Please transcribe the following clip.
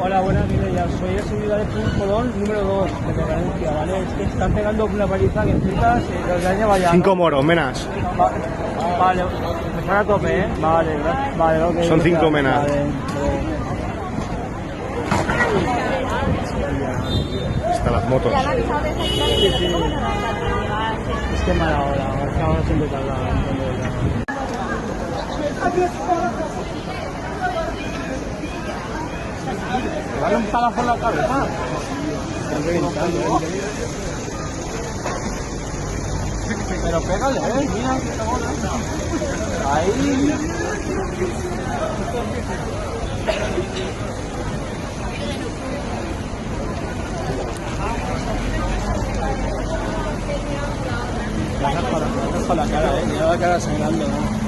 Hola, buenas, Mireia. Soy el seguidor de Club Colón número 2 de Valencia, ¿vale? Es que están pegando una paliza que flipas los de año vaya. 5 moros, menas. Vale, empezar a tope, ¿eh? Vale, vale, ok. Son 5 menas. Vale. Hasta las motos. Sí, sí. Es que mala hora, es que ahora siempre tarda. ¿Te vale un palazo en la cabeza? Están reventando, Pero pégale, mira que está volando. Ahí. Gracias por la cara, mira la cara sangrando, ¿no?